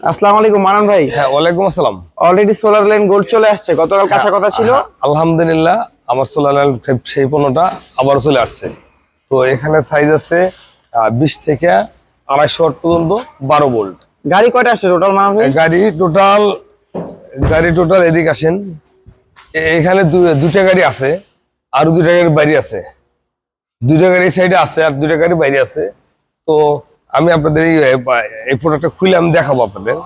আসসালামু আলাইকুম মানান ভাই। হ্যাঁ, ওয়ালাইকুম আসসালাম। অলরেডি সোলার লাইন গোল্ড চলে আসছে, গতকাল কাঁচা কথা ছিল। আলহামদুলিল্লাহ, আমার সোলার লাইন সেই পণ্যটা আবারও চলে আসছে। তো এখানে সাইজ আছে 20 থেকে 250 ওয়াট পর্যন্ত 12 ভোল্ট। গাড়ি কয়টা আসছে টোটাল মানান ভাই? গাড়ি টোটাল এদিকে আসেন। এখানে দুইটা গাড়ি আছে, আর দুইটা গাড়ি বাইরে আছে। দুইটা গাড়ি সাইডে আছে আর দুইটা গাড়ি বাইরে আছে। তো আমি আপনাদের এই প্রোডাক্টটা খুলে আমি দেখাবো আপনাদের।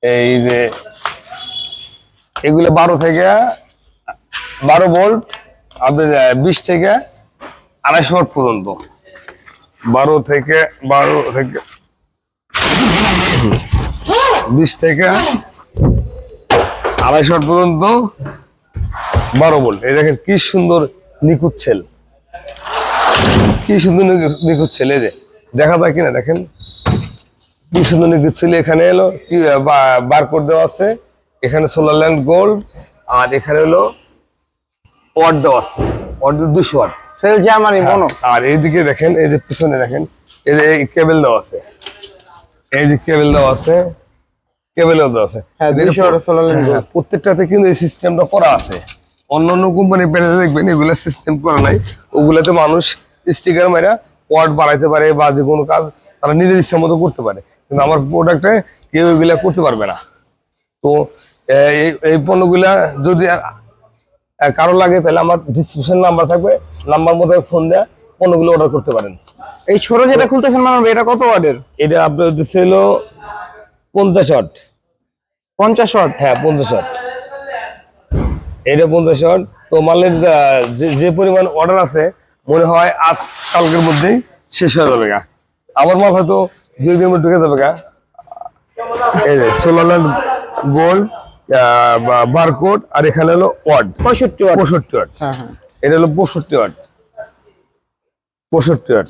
এই যে এগুলো 12 ভোল্ট, আপনাদের 20 থেকে 250 ওয়াট পর্যন্ত। 20 থেকে 250 ওয়াট পর্যন্ত 12 ভোল্ট। এই দেখেন কি সুন্দর নিখুঁত ছেল, কি সুন্দর নিখুঁত ছেল। এই যে দেখা যায় কিনা দেখেন কি সুন্দর নিখুঁত ছেল। এখানে এলো কি বারকোড দেওয়া আছে, এখানে সোলার ল্যান্ড গোল্ড, আর এখানে হলো ওয়াট দেওয়া আছে, ওয়াট 200 ওয়াট সেল জার্মানি মনো। আর এইদিকে দেখেন, এই যে পিছনে দেখেন এই যে কেবল দেওয়া আছে, এই যে কেবল দেওয়া আছে, কেবলও দেওয়া আছে। হ্যাঁ 200 ওয়াট সোলার লাইন গোল্ড। প্রত্যেকটাতে কিন্তু এই সিস্টেমটা করা আছে। অন্যান্য কোম্পানির প্যানেল দেখবেন এগুলা সিস্টেম করা নাই, ওগুলাতে মানুষ স্টিকার মারা ওয়াট বাড়াইতে পারে বা যে কোনো কাজ তারা নিজের ইচ্ছা মতো করতে পারে, কিন্তু আমার প্রোডাক্টে কেউ এগুলা করতে পারবে না। তো এই পণ্যগুলা যদি কারো লাগে তাহলে আমার ডিসক্রিপশন নাম্বার থাকবে, নাম্বার মতো ফোন দেয়া পণ্যগুলো অর্ডার করতে পারেন। এই ছোট যেটা খুলতেছেন মানান ভাই, এটা কত ওয়াটের? এটা আপনার দিচ্ছে হলো 50 ওয়াট। 50 ওয়াট? হ্যাঁ 50 ওয়াট, এটা 50 ওয়াট। তো মালের যে পরিমাণ অর্ডার আছে মনে হয় আজ কালকের মধ্যেই শেষ হয়ে যাবে গা। আমার মাল হয়তো 2 দিনের মধ্যে ঢুকে যাবে গা। এই যে সোলার ল্যান্ড গোল্ড বারকোড, আর এখানে হলো ওয়াট 65 ওয়াট। 65 ওয়াট। হ্যাঁ হ্যাঁ, এটা হলো 65 ওয়াট, 65 ওয়াট।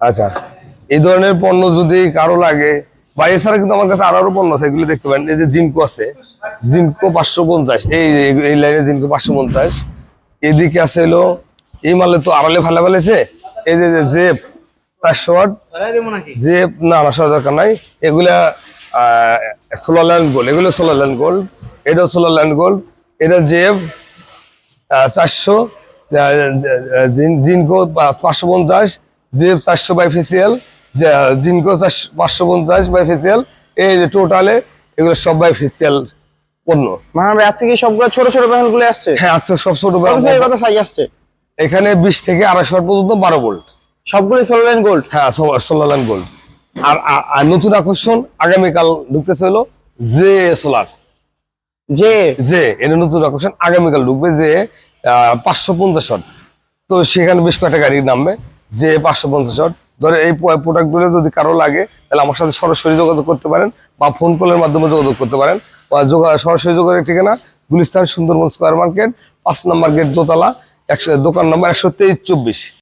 আচ্ছা, এই ধরনের পণ্য যদি কারো লাগে বা এছাড়া কিন্তু আমার কাছে আরো পণ্য আছে, এগুলো দেখতে পারেন। এই যে জিনকো আছে, জিনকো 550, এই লাইনে জিনকো 550। এদিকে আছে হলো এই মালে তো আড়ালে ভালো ফেলেছে। এই যে জেপ 400 ওয়াট, জেপ না আসার দরকার নাই। এগুলা সোলার ল্যান্ড গোল্ড, এগুলো সোলার ল্যান্ড গোল্ড, এটাও সোলার ল্যান্ড গোল্ড। এটা জেপ 400, জিনকো 550, জেপ 400 বাইফেসিয়াল, জিনকো 550 বাইফেসিয়াল। এই যে টোটালে এগুলো সব বাইফেসিয়াল পণ্য। মানান ভাই আজকে কি সবগুলো ছোট ছোট প্যানেল গুলো আসছে? হ্যাঁ আজকে সব ছোট কত সাইজ আসছে? এখানে 20 থেকে 250 ওয়াট পর্যন্ত 12 ভোল্ট, সবগুলো সোলার লাইন গোল্ড। হ্যাঁ সোলার ল্যান্ড গোল্ড। আর নতুন আকর্ষণ আগামীকাল ঢুকতেছে হলো জে সোলার, এটা নতুন আকর্ষণ আগামীকাল ঢুকবে, যে 550 ওয়াট। তো সেখানে বেশ কয়েকটা গাড়ি নামবে, যে 550 ওয়াট। ধরে এই প্রোডাক্টগুলো যদি কারো লাগে তাহলে আমার সাথে সরাসরি যোগাযোগ করতে পারেন বা ফোন কলের মাধ্যমে যোগাযোগ করতে পারেন। সরাসরি যোগাযোগের ঠিকানা গুলিস্তান সুন্দরবন স্কয়ার মার্কেট, 5 নম্বর গেট, দোতলা, দোকান নম্বর 123-24।